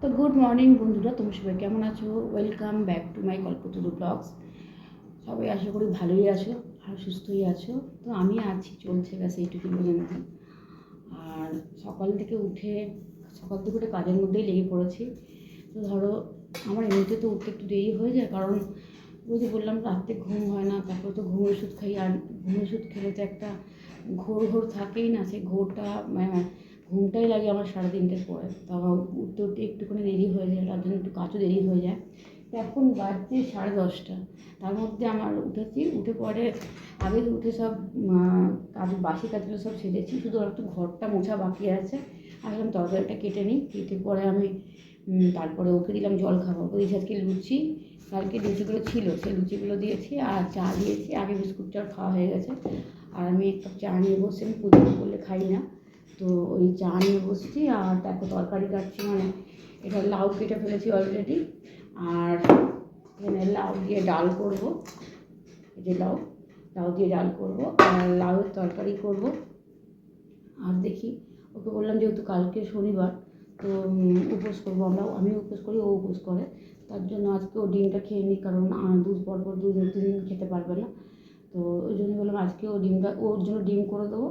তো good morning বন্ধুরা, তোমরা সবাই কেমন আছো? Welcome back to my Kalpataru blogs. সবাই আশা করি ভালোই আছো আর সুস্থই আছো। তো আমি আছি, চলছে গেছে এইটুকু পর্যন্ত। আর সকাল থেকে উঠে কাজের মধ্যেই লেগে পড়েছি। তো ধরো, আমার এমনিতে তো উঠতে একটু দেরি হয়ে যায়, কারণ ওই যে বললাম রাত্রে ঘুম হয় না, তারপর তো ঘুমের ওষুধ খাই। আর ঘুমের ওষুধ খেলে তো একটা ঘোর থাকেই না, সেই ঘোরটা ঘুমটাই লাগে আমার 3:30-এর পরে। তাও উঠতে উঠতে একটুখানি দেরি হয়ে যায়, তার জন্য একটু কাজও দেরি হয়ে যায়। তো এখন বাজছে 10:30। তার মধ্যে আমার উঠে পরে আগে উঠে সব কাজ, বাসি কাজগুলো সব সেরেছি, শুধু একটু ঘরটা মোছা বাকি আছে। আসলাম তরকারিটা কেটে নিই, কেটে পরে আমি তারপরে ওকে দিলাম জল খাবার। ওকে দিয়েছি আজকে লুচি, কালকে লুচিগুলো ছিল, সেই লুচিগুলো দিয়েছি আর চা দিয়েছি। আগে বিস্কুট চা খাওয়া হয়ে গেছে। আর আমি এক কাপ চা নিয়ে বসে, আমি পুজো করলে খাই না, তো ওই চা নিয়ে বসছি। আর দেখো তরকারি কাটছি, মানে এটা লাউ কেটে ফেলেছি অলরেডি। আর এখানে লাউ দিয়ে ডাল করবো, এই যে লাউ দিয়ে ডাল করবো আর লাউয়ের তরকারি করব। আর দেখি, ওকে বললাম যেহেতু কালকে শনিবার, তো উপোস করবো আমি উপোস করি, ও উপোস করে। তার জন্য আজকে ও ডিমটা খেয়ে নিই, কারণ পরপর 2-3 দিন খেতে পারবে না। তো ওই জন্য বললাম আজকে ওর জন্য ডিম করে দেবো।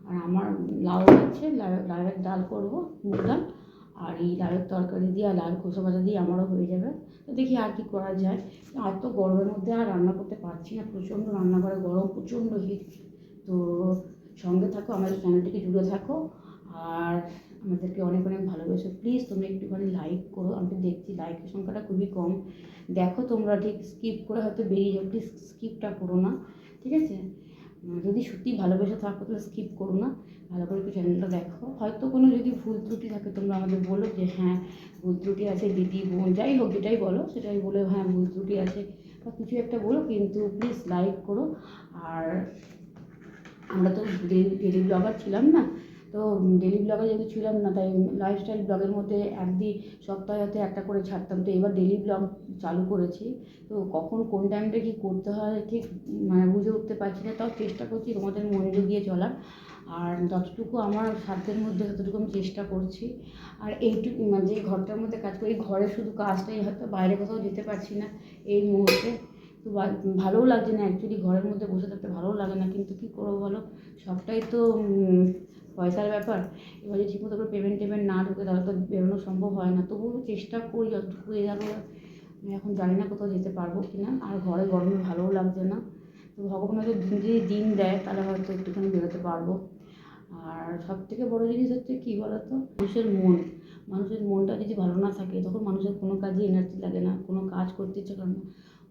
আর আমার লাউ আছে, লাউয়ের ডাল করবো, মুগ ডাল। আর এই লাউয়ের তরকারি দিয়ে আর লাউয়ের খোসা ভাজা দিয়ে আমারও হয়ে যাবে। তো দেখি আর কি করা যায়। আর তো গরমের মধ্যে আর রান্না করতে পারছি না, প্রচণ্ড রান্নাঘরে গরম, প্রচণ্ড হিট। তো সঙ্গে থাকো, আমাদের চ্যানেলটিকে জুড়ে থাকো। আর আমাদেরকে অনেক অনেক ভালোবেসো। প্লিজ তোমরা একটুখানি লাইক করো, আমি দেখছি লাইকের সংখ্যাটা খুবই কম। দেখো তোমরা ঠিক স্কিপ করে হয়তো বেরিয়ে যাও, প্লিজ স্কিপটা করো না, ঠিক আছে? যদি সত্যি ভালোবেসে থাকো তাহলে স্কিপ করো না, ভালো করে একটু চ্যানেলটা দেখো। হয়তো কোনো যদি ভুল ত্রুটি থাকে তোমরা আমাদের বলো যে হ্যাঁ ভুল ত্রুটি আছে, দিদি বোন যাই হোক, যেটাই বলো সেটাই বলে, হ্যাঁ ভুল ত্রুটি আছে বা কিছু একটা বলো, কিন্তু প্লিজ লাইক করো। আর আমরা তো ডেলি ব্লগার ছিলাম না, তো ডেলি ব্লগার যেহেতু ছিলাম না, তাই লাইফস্টাইল ব্লগের মধ্যে একদিন সপ্তাহে হয়তো একটা করে ছাড়তাম। তো এবার ডেলি ব্লগ চালু করেছি, তো কখন কোন টাইমটা কী করতে হয় ঠিক বুঝে উঠতে পারছি না। তাও চেষ্টা করছি তোমাদের মনোযোগ দিয়ে চলার, আর যতটুকু আমার সাধ্যের মধ্যে ততটুকু আমি চেষ্টা করছি। আর এইটুকু যে ঘরটার মধ্যে কাজ করি, ঘরে শুধু কাজটাই, হয়তো বাইরে কোথাও যেতে পারছি না এই মুহূর্তে। তো ভালোও লাগছে না, অ্যাকচুয়ালি ঘরের মধ্যে বসে থাকতে ভালোও লাগে না, কিন্তু কী করবো বলো, সবটাই তো পয়সার ব্যাপার। এবার যদি ঠিকমতো করে পেমেন্ট না ঢুকে তাহলে তো বেরোনো সম্ভব হয় না। তবুও চেষ্টা করি যতটুকু এগোবো। আমি এখন জানি না কোথাও যেতে পারবো কি না, আর ঘরে গরমে ভালোও লাগছে না। তো ভগবান হয়তো যদি দিন দেয় তাহলে হয়তো একটুখানি বেরোতে পারবো। আর সবথেকে বড়ো জিনিস হচ্ছে কী বলো তো, মানুষের মনটা যদি ভালো না থাকে তখন মানুষের কোনো কাজে এনার্জি লাগে না, কোনো কাজ করতে ইচ্ছে করে না।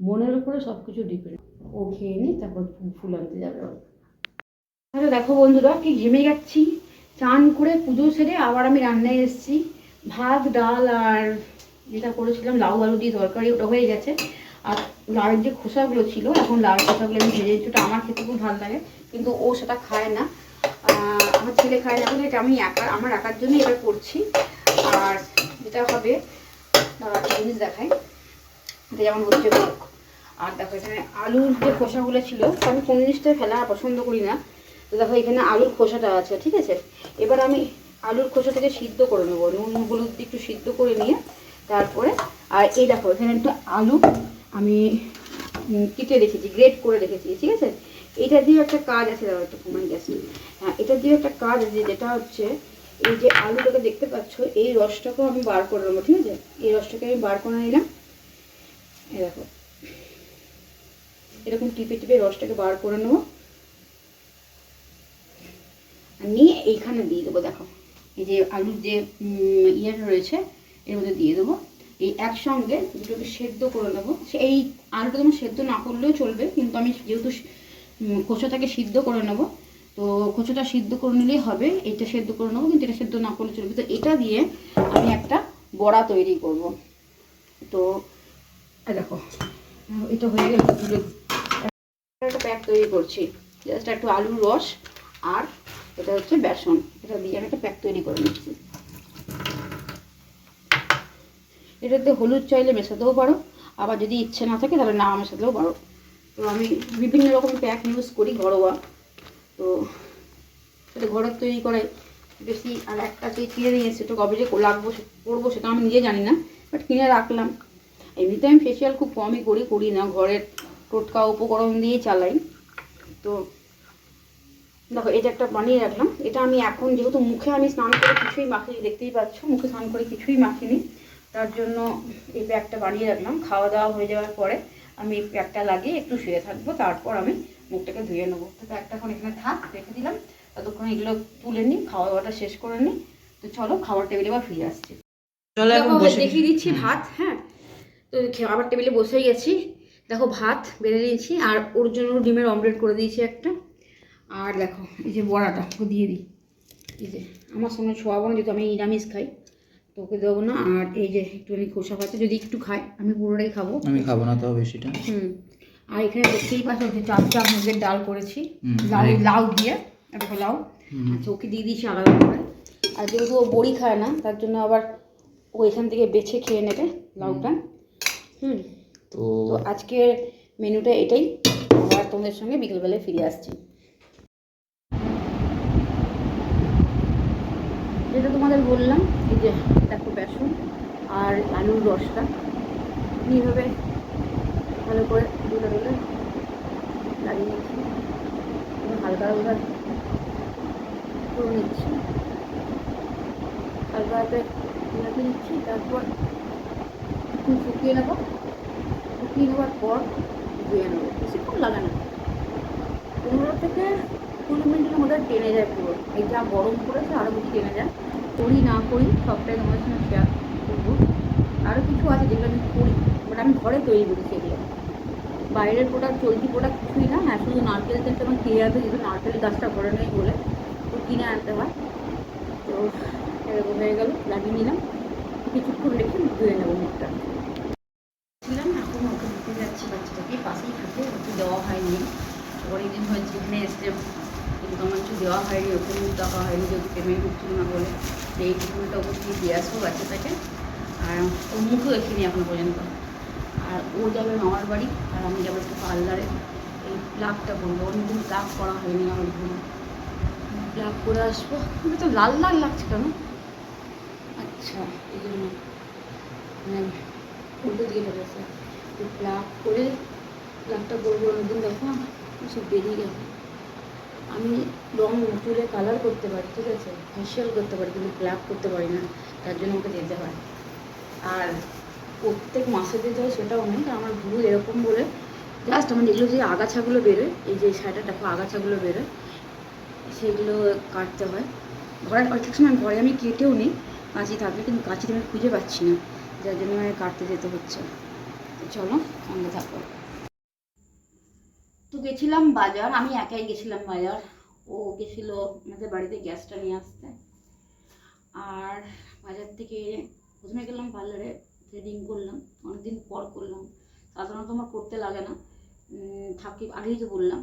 মনের উপরে সব কিছু ডিপেন্ড। ও খেয়ে নিই, তারপর ফুল আনতে যাবে। তাহলে দেখো বন্ধুরা, কি ঘেমে যাচ্ছি। চান করে পুজো সেরে আবার আমি রান্নায় এসেছি। ভাত, ডাল আর যেটা করেছিলাম লাউ আলু দিয়ে তরকারি, ওটা হয়ে গেছে। আর লাউয়ের যে খোসাগুলো ছিল, এখন লাউয়ের খোসাগুলো আমি ভেজে দিচ্ছি। ওটা আমার খেতে খুব ভালো লাগে, কিন্তু ও সেটা খায় না। আমার ছেলে খায় না বলে এটা আমি আমার একার জন্যই এটা করছি। আর যেটা হবে, একটা জিনিস দেখাই, এটা যেমন হচ্ছে হোক। আর দেখো এখানে আলুর যে খোসাগুলো ছিল, আমি কোনো জিনিসটাই ফেলা পছন্দ করি না। তো দেখো এখানে আলুর খোসাটা আছে, ঠিক আছে? এবার আমি আলুর খোসাটাকে সিদ্ধ করে নেবো, নুন হলুদ দিয়ে একটু সিদ্ধ করে নিয়ে তারপরে। আর এই দেখো এখানে একটা আলু আমি কেটে রেখেছি, গ্রেট করে রেখেছি, ঠিক আছে? এটা দিয়ে একটা কাজ আছে, দাও একটু কমাই গেছে। হ্যাঁ, এটা দিয়ে একটা কাজ আছে, যেটা হচ্ছে এই যে আলুটাকে দেখতে পাচ্ছ, এই রসটাকেও আমি বার করে নেবো, ঠিক আছে? এই রসটাকে আমি বার করে নিলাম। এই দেখো এরকম টিপে টিপে রসটাকে বার করে নেবো, নিয়ে এইখানে দিয়ে দেবো। দেখো এই যে আলুর যে ইয়েটা রয়েছে এর মধ্যে দিয়ে দেবো। এই একসঙ্গে দুটোকে সেদ্ধ করে নেবো। এই আলুটা তোমার সেদ্ধ না করলেও চলবে, কিন্তু আমি যেহেতু খোসাটাকে সিদ্ধ করে নেবো, তো খোসাটা সিদ্ধ করে নিলেই হবে। এটা সেদ্ধ করে নেবো, কিন্তু এটা সেদ্ধ না করলে চলবে। তো এটা দিয়ে আমি একটা বড়া তৈরি করব। তো দেখো এটা হয়ে গেলে একটা প্যাক তৈরি করছি। জাস্ট একটু আলুর রস আর এটা হচ্ছে বেসন, এটা দিয়ে আমি একটা প্যাক তৈরি করে নিচ্ছি। এটাতে হলুদ চাইলে মেশাতেও পারো, আবার যদি ইচ্ছে না থাকে তাহলে না মেশাতেও পারো। তো আমি বিভিন্ন রকম প্যাক ইউজ করি ঘরোয়া, তো এটা ঘরের তৈরি করে বেশি। আর একটা যে কিনে নিয়ে এসেছে, ওটা কবে যে লাগবো করবো সেটা আমি নিজে জানি না, বাট কিনে রাখলাম। এমনিতে আমি ফেসিয়াল খুব কমই করি না, ঘরের টোটকা উপকরণ দিয়েই চালাই। তো দেখো এটা একটা বানিয়ে রাখলাম। এটা আমি এখন যেহেতু মুখে আমি স্নান করে কিছুই মাখিনি, দেখতেই পাচ্ছ মুখে স্নান করে কিছুই মাখিনি, তার জন্য এই প্যাকটা বানিয়ে রাখলাম। খাওয়া দাওয়া হয়ে যাওয়ার পরে আমি এই প্যাকটা লাগিয়ে একটু শুয়ে থাকবো, তারপর আমি মুখটাকে ধুয়ে নেবো। তো প্যাকটা এখন এখানে থাক, রেখে দিলাম। ততক্ষণ এগুলো তুলে নিই, খাওয়া দাওয়াটা শেষ করে নিই। তো চলো খাবার টেবিলে আবার ফিরে আসছি। দেখিয়ে দিচ্ছি ভাত। হ্যাঁ, তো খাবার টেবিলে বসে গেছি। দেখো ভাত বেড়ে দিয়েছি, আর ওর জন্য ডিমের অমলেট করে দিয়েছি একটা। আর দেখো এই যে বড়াটা ওকে দিয়ে দিই। এই যে আমার সঙ্গে শোয়াবো না, যেহেতু আমি নিরামিষ খাই, তো ওকে দেবো না। আর এই যে একটুখানি খোসা পাচ্ছে, যদি একটু খায়, আমি পুরোটাই খাবো। আমি খাবো না তো বেশিটা। আর এখানে দেখতেই পাচ্ছ যে 4 চাপ মুগের ডাল করেছি, লাউ দিয়ে। দেখো লাউ, আচ্ছা ওকে দিয়ে দিয়েছি আলাদা করে। আর যেহেতু ও বড়ি খায় না, তার জন্য আবার ও এখান থেকে বেছে খেয়ে নেবে লাউটা। তো আজকের মেনুটা এটাই। আবার তোমাদের সঙ্গে বিকেলবেলায় ফিরে আসছি। যেটা তোমাদের বললাম, এই যে দেখো বেসন আর আলুর রসটা এইভাবে ভালো করে ডুলে ডুলে লাগিয়ে নিচ্ছি, হালকা হালকা করে নিচ্ছি, হালকা হাতে মেখে নিচ্ছি। তারপর একটু শুকিয়ে নেওয়ার পর ধুয়ে নেবো। বেশিক্ষণ লাগে না, 15 থেকে 20 মিনিটের মধ্যে টেনে যায় পুরো। এই যা গরম পড়েছে আরও বেশি টেনে যায়। করি না করি সবটাই তোমাদের সঙ্গে শেয়ার করবো। আরও কিছু আছে যেগুলো আমি করি, বাট আমি ঘরে তৈরি করি সেগুলো। বাইরের প্রোডাক্ট, চলতি প্রোডাক্ট কিছুই না। হ্যাঁ, শুধু নারকেল তেলটা আমার কিনে আনতে, যেহেতু নারকেল গাছটা ঘরে নেই বলে তো কিনে আনতে হয়। তো এরকম হয়ে গেল, লাগিয়ে নিলাম, কিছুক্ষণ রেখে ধুয়ে নেবো মুখটা। ছিলাম এখন ওকে দিতে যাচ্ছি, বাচ্চাটাকে পাশেই থাকে, ওকে দেওয়া হয়নি। অনেকদিন হয়েছে এখানে এসছে, কিন্তু আমার কিছু দেওয়া হয়নি, ওকে মুখ দেখা হয়নি, যেহেতু পেমেন্ট হচ্ছিল না বলে। তো এই টিফিনটা ওকে দিয়ে আসবো বাচ্চাটাকে। আর ওর মুখও দেখিনি এখনো পর্যন্ত। আর ও যাবে মামার বাড়ি, আর আমি যাবো একটু পার্লারে। এই প্লাগটা করবো, অনেকদিন প্লাগ করা হয়নি আমার জন্য, প্লাগ করে আসবো। কিন্তু তো লাল লাল লাগছে কেন? আচ্ছা, এই জন্য উল্টো দিয়ে লেগেছে। প্লাগ করে প্লাগটা করবো, অনেকদিন দেখো সব বেরিয়ে গেছে। আমি রং চুলে কালার করতে পারি, ঠিক আছে, ফেশিয়াল করতে পারি, কিন্তু প্লাগ করতে পারি না, তার জন্য আমাকে যেতে হয়। আর প্রত্যেক মাসে যে যায় সেটাও নেই, কারণ আমার ভুরু এরকম বলে জাস্ট আমার যেগুলো যে আগাছাগুলো বেরোয়, এই যে সাইডে দেখো আগাছাগুলো বেরোয়, সেগুলো কাটতে হয়। ঘরে অনেক সময় ঘরে আমি কেটেও নিই, কাঁচি থাকলে, কিন্তু কাঁচিটা আমি খুঁজে পাচ্ছি না, যার জন্য আমাকে কাটতে যেতে হচ্ছে। তো চলো সঙ্গে থাকো। তো গেছিলাম বাজার, আমি একাই গেছিলাম বাজার, ও গেছিলো আমাদের বাড়িতে গ্যাসটা নিয়ে আসতে। আর বাজার থেকে প্রথমে গেলাম পার্লারে, থ্রেডিং করলাম, অনেকদিন পর করলাম, সাধারণত আমার করতে লাগে না, থাকি আগেই তো বললাম।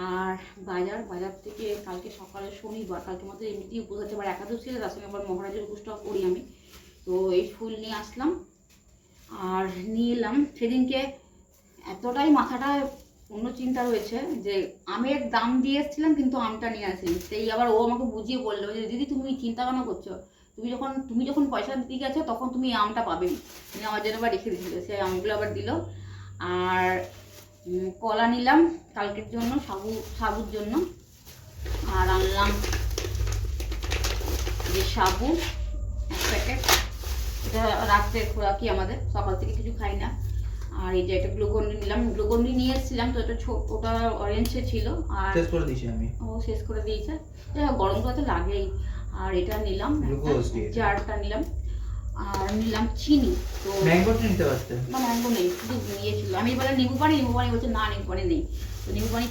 আর বাজার থেকে কালকে সকালে শনিবার, কালকে মতো এমনিতেই উপোস আছে, আবার একাদশ ছিল, তার সঙ্গে আবার মহারাজের উপোসটাও করি আমি। তো এই ফুল নিয়ে আসলাম আর নিয়ে এলাম। সেদিনকে এতটাই মাথাটা অন্য চিন্তা রয়েছে যে আমের দাম দিয়ে এসেছিলাম, কিন্তু আমটা নিয়ে আসিনি। সেই আবার ও আমাকে বুঝিয়ে বললো যে দিদি তুমি চিন্তা কেন করছো, তুমি যখন পয়সা দিতে গেছো তখন তুমি আমটা পাবেই। তুমি আমার জন্য আবার রেখে দিয়েছিল, সেই আমগুলো আবার দিল। আর কলা নিলাম কালকের জন্য, সাবুর জন্য। আর আনলাম যে সাবু 1 প্যাকেট, এটা রাত্রের খোরাকি, আমাদের সকাল থেকে কিছু খাই না। আর এই যে একটা গ্লুকন্ডি নিলাম, গ্লুকন্ডি নিয়ে এসেছিলাম, তো এটা ওটা অরেঞ্জে ছিল, আর শেষ করে দিয়েছি আমি, ও শেষ করে দিয়েছে। গরম তো লাগেই। আর এটা নিলাম, জারটা নিলাম। আর নিলাম চিনি। তো ম্যাঙ্গোটা নিতে পারতে না, ম্যাঙ্গো নেই, শুধু নিয়েছিল। আমি বলে নিম্বু পানি বলছে না, নিম্বু পানি নেই। তো নিম্বু পানি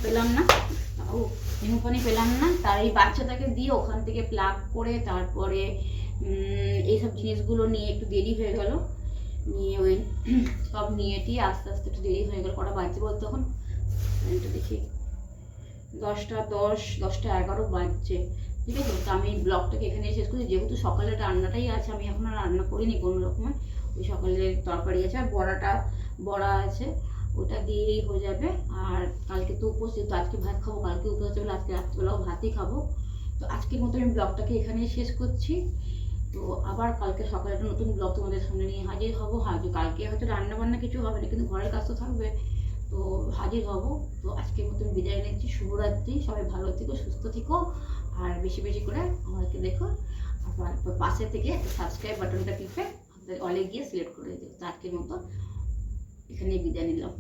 পেলাম না, তার এই বাচ্চাটাকে দিয়ে ওখান থেকে প্লাগ করে তারপরে এইসব জিনিসগুলো নিয়ে একটু দেরি হয়ে গেল। নিয়ে ওই সব নিয়ে টিয়ে আস্তে আস্তে একটু দেরি হয়ে গেল। কটা বাজছে বলতে তখন দেখি 10টা 10, 10টা 11 বাজছে, ঠিক আছে। তো আমি ব্লগটাকে এখানে শেষ করছি, যেহেতু সকালের রান্নাটাই আছে, আমি এখন আর রান্না করিনি কোনো রকমের। ওই সকালের তরকারি আছে, আর বড়া আছে, ওটা দিয়েই হয়ে যাবে। আর কালকে তো উপোস, যেহেতু আজকে ভাত খাবো, কালকে উপোস আছে বলে আজকে রাত্রিবেলাও ভাতই খাবো। তো আজকের মতো আমি ব্লগটাকে এখানেই শেষ করছি। তো আবার কালকে সকালে একটা নতুন ব্লগ তোমাদের সামনে নিয়ে হাজির হবো। হয়তো কালকে হয়তো রান্না বান্না কিছু হবে না, কিন্তু ঘরের কাজ তো থাকবে, তো হাজির হব। তো আজকের মতন বিদায় নিচ্ছি, শুভরাত্রি। সবাই ভালো থেকো, সুস্থ থেকো, আর বেশি বেশি করে আমাদেরকে দেখো। আর পাশে থেকে সাবস্ক্রাইব বাটনটা টিপে অলে গিয়ে সিলেক্ট করে দিও। তো আজকের মতো এখানেই বিদায় নিলাম।